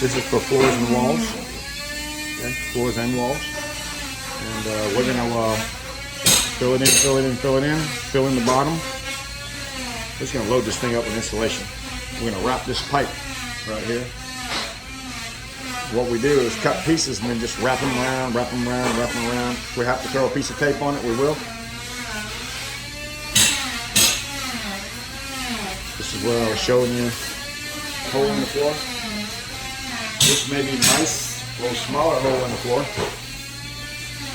This is for floors and walls. Okay, floors and walls. And we're gonna fill it in, fill in the bottom. We're just gonna load this thing up with insulation. We're gonna wrap this pipe right here. What we do is cut pieces and then just wrap them around, wrap them around, wrap them around. If we have to throw a piece of tape on it, we will. This is where I was showing you a hole in the floor. This may be nice, a little smaller hole in the floor.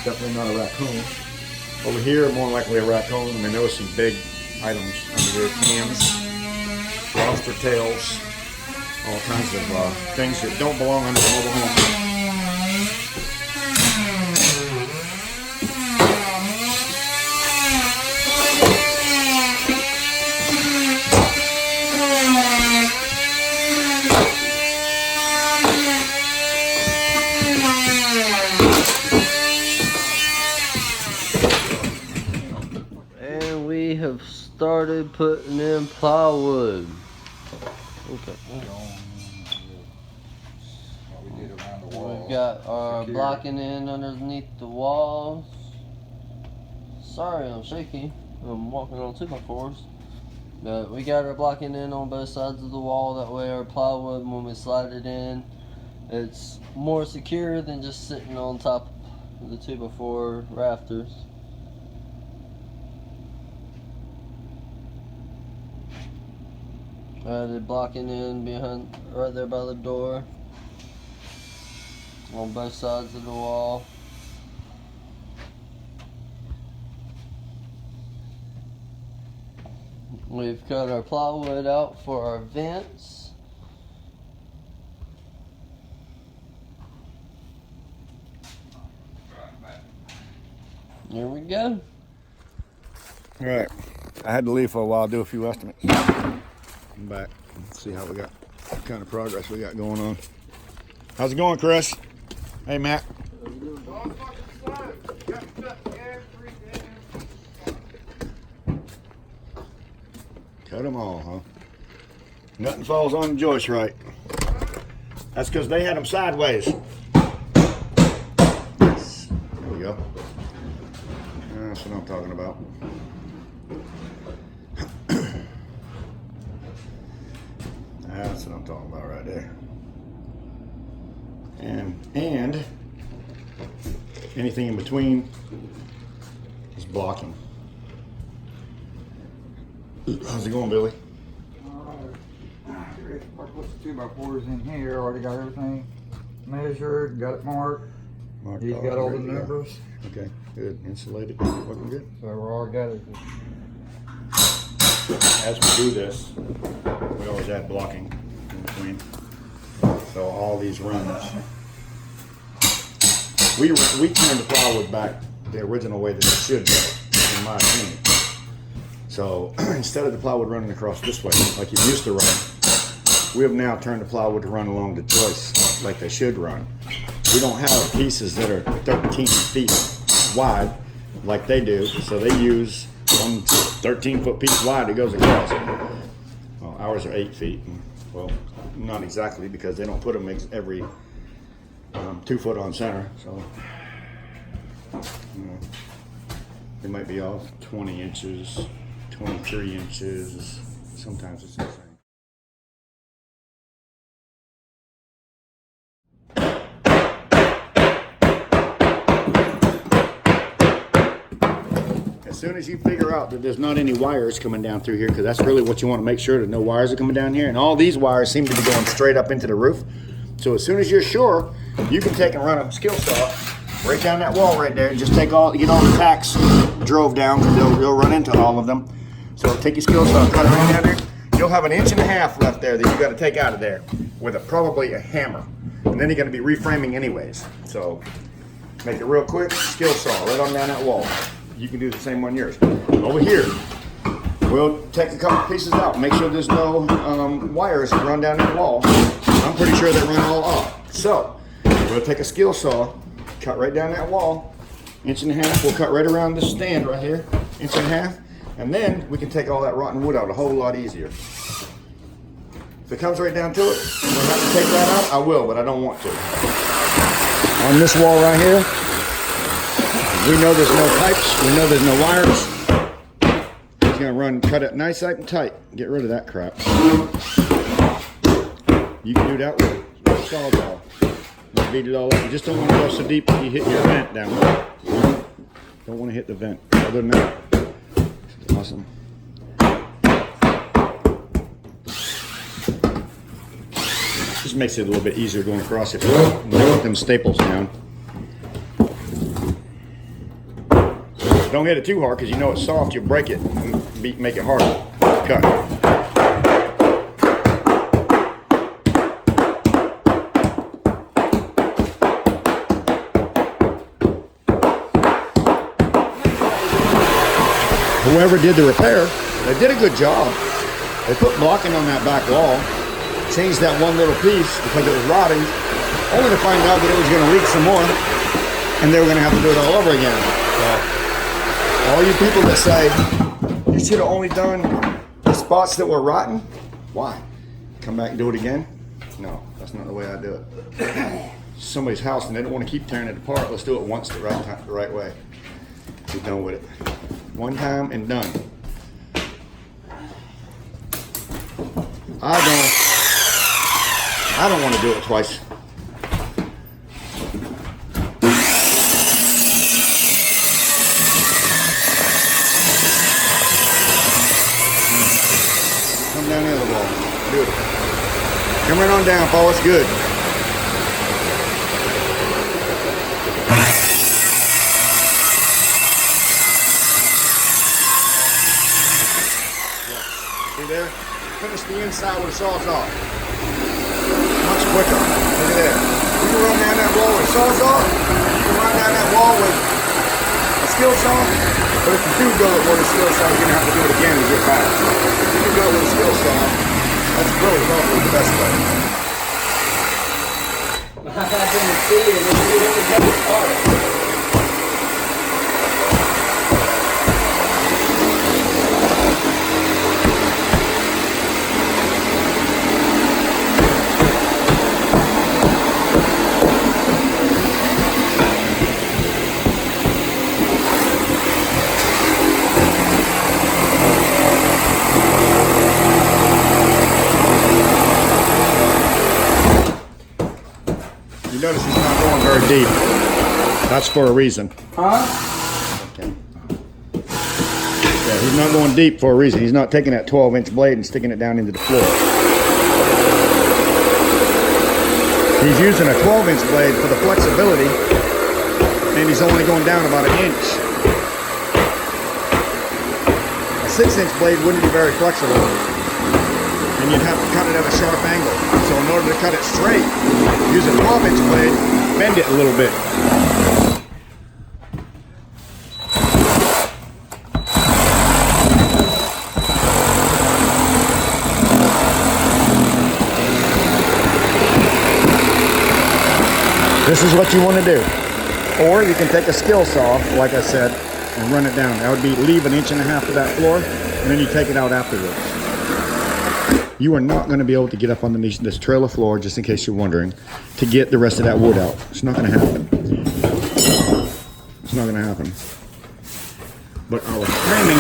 Definitely not a raccoon. Over here, more likely a raccoon. I mean, there was some big items under here, cans, lobster tails, all kinds of things that don't belong under the mobile home. And we have started putting in plywood. Okay. We've got our blocking in underneath the walls. Sorry, I'm shaky. I'm walking on 2x4s. But we got our blocking in on both sides of the wall. That way our plywood, when we slide it in, it's more secure than just sitting on top of the 2x4 rafters. Added blocking in behind, right there by the door, on both sides of the wall. We've cut our plywood out for our vents. Here we go. All right, I had to leave for a while, do a few estimates. I'm back. Let's see how we got, what kind of progress we got going on. How's it going, Chris? Hey, Matt. Cut them all, huh? Nothing falls on the joist right. That's because they had them sideways. Yes. There we go. That's what I'm talking about. That's what I'm talking about right there. And anything in between is blocking. How's it going, Billy? Put the 2x4s in here. Already got everything measured, got it marked. He's got all the numbers. Okay, good. Insulated, looking good. So we're all got it. As we do this, we always add blocking in between. So all these runs, we turned the plywood back the original way that it should go, in my opinion. So instead of the plywood running across this way, like it used to run, we have now turned the plywood to run along the joists like they should run. We don't have pieces that are 13 feet wide like they do, so they use one 13-foot piece wide that goes across. Well, ours are 8 feet. Well, not exactly, because they don't put them every 2 foot on center, so you know, they might be off 20 inches, 23 inches. Sometimes it's the same. As soon as you figure out that there's not any wires coming down through here, because that's really what you want to make sure, that no wires are coming down here, and all these wires seem to be going straight up into the roof. So as soon as you're sure, you can take and run a skill saw right down that wall right there. Just get all the tacks drove down, because they'll run into all of them. So take your skill saw, cut it right down there. You'll have 1.5 inches left there that you got to take out of there with probably a hammer, and then you're going to be reframing anyways. So make it real quick. Skill saw right on down that wall. You can do the same on yours. Over here, we'll take a couple pieces out, make sure there's no wires that run down that wall. I'm pretty sure they run all off. So we'll take a skill saw, cut right down that wall, 1.5 inches. We'll cut right around this stand right here, 1.5 inches, and then we can take all that rotten wood out a whole lot easier. If it comes right down to it, I'm gonna have to take that out, I will, but I don't want to. On this wall right here, we know there's no pipes, we know there's no wires. He's gonna cut it nice and tight, get rid of that crap. You can do that with a sawzall. Beat it all up. You just don't want to go so deep that you hit your vent down there. Don't want to hit the vent. Other than that, awesome. Just makes it a little bit easier going across it. Put them staples down. Don't hit it too hard because you know it's soft. You'll break it and make it harder. Cut. Whoever did the repair, they did a good job. They put blocking on that back wall, changed that one little piece because it was rotting, only to find out that it was going to leak some more, and they were going to have to do it all over again. So, all you people that say, you should have only done the spots that were rotten, why? Come back and do it again? No, that's not the way I do it. Somebody's house and they don't want to keep tearing it apart. Let's do it once the right way. Be done with it. One time and done. I don't want to do it twice. Come down the other wall. Do it. Come right on down, Paul. It's good. See there? Finish the inside with a sawzall. Much quicker. Look at that. You can run down that wall with a sawzall. You can run down that wall with a skill saw. But if you do go with a skill saw, you're going to have to do it again to get back. If you can go with a skill saw, that's really probably the best way. I didn't see it. It's really hard. Notice he's not going very deep. That's for a reason. Huh? Okay. Yeah, he's not going deep for a reason. He's not taking that 12-inch blade and sticking it down into the floor. He's using a 12-inch blade for the flexibility, and he's only going down about an inch. A 6-inch blade wouldn't be very flexible, and you'd have to cut it at a sharp angle. So in order to cut it straight, use a 12-inch blade, bend it a little bit. This is what you want to do. Or you can take a skill saw, like I said, and run it down. That would be leave 1.5 inches of that floor, and then you take it out afterwards. You are not going to be able to get up underneath this trailer floor, just in case you're wondering, to get the rest of that wood out. It's not going to happen. It's not going to happen. But our framing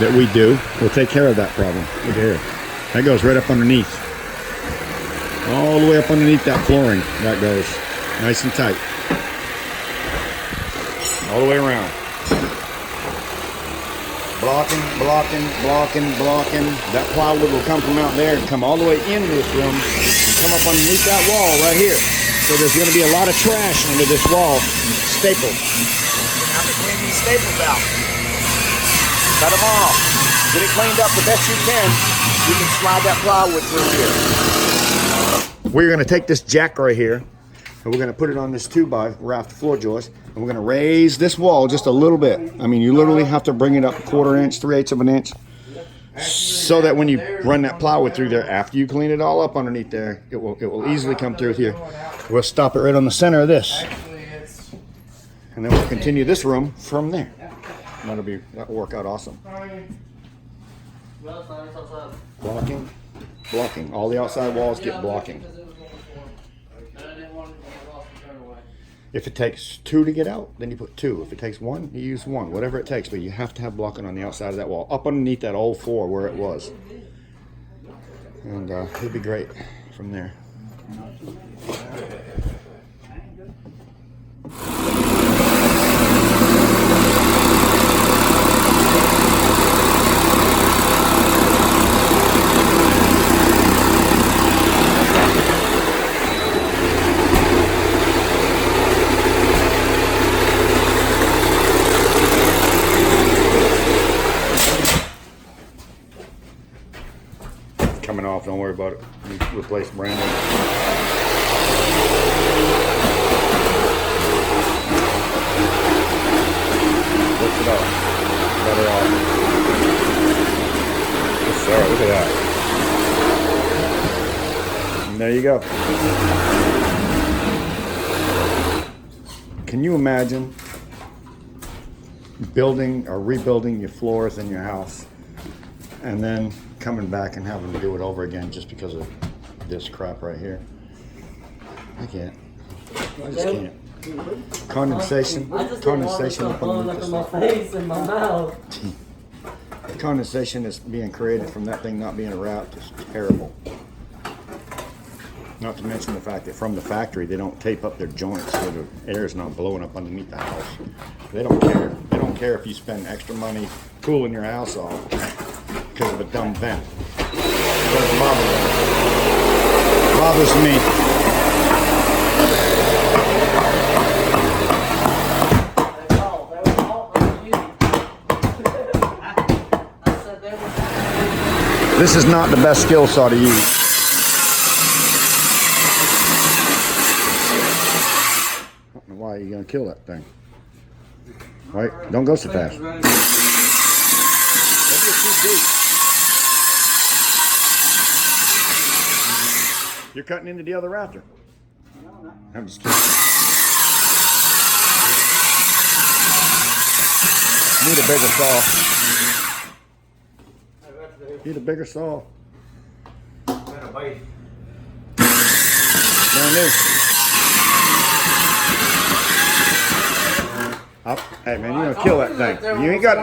that we do will take care of that problem. Look here. That goes right up underneath. All the way up underneath that flooring. That goes nice and tight. All the way around. Blocking, blocking, blocking, blocking. That plywood will come from out there and come all the way into this room and come up underneath that wall right here. So there's going to be a lot of trash under this wall, stapled. You're going to have to clean these staples out. Cut them off. Get it cleaned up the best you can. You can slide that plywood through here. We're going to take this jack right here, and we're going to put it on this 2x raft floor joist, and we're going to raise this wall just a little bit. I mean, you literally have to bring it up 1/4 inch, 3/8 of an inch, so that when you run that plywood through there, after you clean it all up underneath there, it will easily come through here. We'll stop it right on the center of this, and then we'll continue this room from there. That'll work out awesome. No, it's not. It's outside. Blocking. Blocking. All the outside walls get blocking. Because it was on the floor. And I didn't want it to get lost and turn away. If it takes 2 to get out, then you put 2. If it takes 1, you use 1. Whatever it takes, but you have to have blocking on the outside of that wall, up underneath that old floor where it was. And it'd be great from there. Coming off, don't worry about it. You replace brand new. Lift it up. Better off. Yes, sir, look at that. And there you go. Can you imagine building or rebuilding your floors in your house and then coming back and having to do it over again just because of this crap right here? I can't. I just can't. Condensation. Condensation up underneath this. My face and my mouth. Condensation is being created from that thing not being wrapped is terrible. Not to mention the fact that from the factory they don't tape up their joints so the air is not blowing up underneath the house. They don't care. They don't care if you spend extra money cooling your house off because of a dumb vent. It doesn't bother me. It bothers me. This is not the best skill saw to use. I don't know why you're gonna kill that thing. Right? Don't go so fast. You're cutting into the other rafter. I'm just kidding. Need a bigger saw. Need a bigger saw. Down there. Up. Hey man, you're gonna kill that thing. You ain't got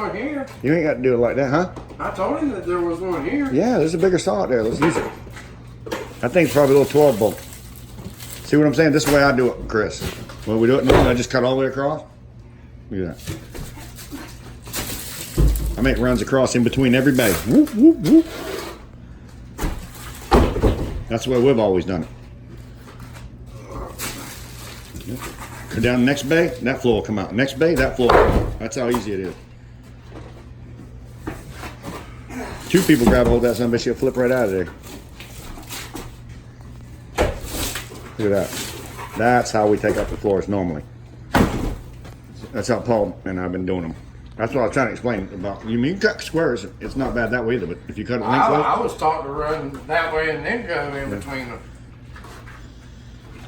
to do it like that, huh? I told him that there was one here. Yeah, there's a bigger saw out there. Let's use it. That thing's probably a little 12 bolt. See what I'm saying? This is the way I do it, Chris. When we do it normally, I just cut all the way across. Look at that. I make runs across in between every bay. Whoop, whoop, whoop. That's the way we've always done it. Go down the next bay, that floor will come out. Next bay, that floor will come out. That's how easy it is. 2 people grab a hold of that son, but she'll flip right out of there. Look at that. That's how we take up the floors normally. That's how Paul and I've been doing them. That's what I was trying to explain about. You mean cut squares? It's not bad that way either. But if you cut it lengthwise, I was taught to run that way and then go in between them.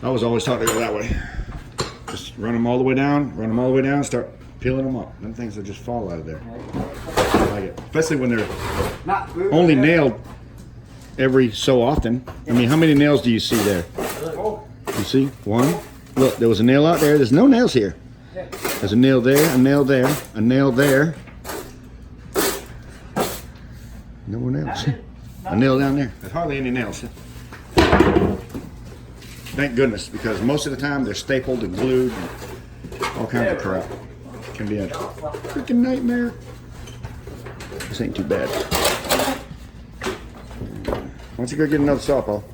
I was always taught to go that way. Just run them all the way down. Run them all the way down. Start peeling them up. Them things will just fall out of there. I like it, especially when they're only nailed every so often. I mean, how many nails do you see there? You see? 1. Look, there was a nail out there. There's no nails here. There's a nail there, a nail there, a nail there. No more nails. A nail down there. There's hardly any nails. Thank goodness, because most of the time they're stapled and glued and all kinds of crap. It can be a freaking nightmare. This ain't too bad. Why don't you go get another saw, Paul?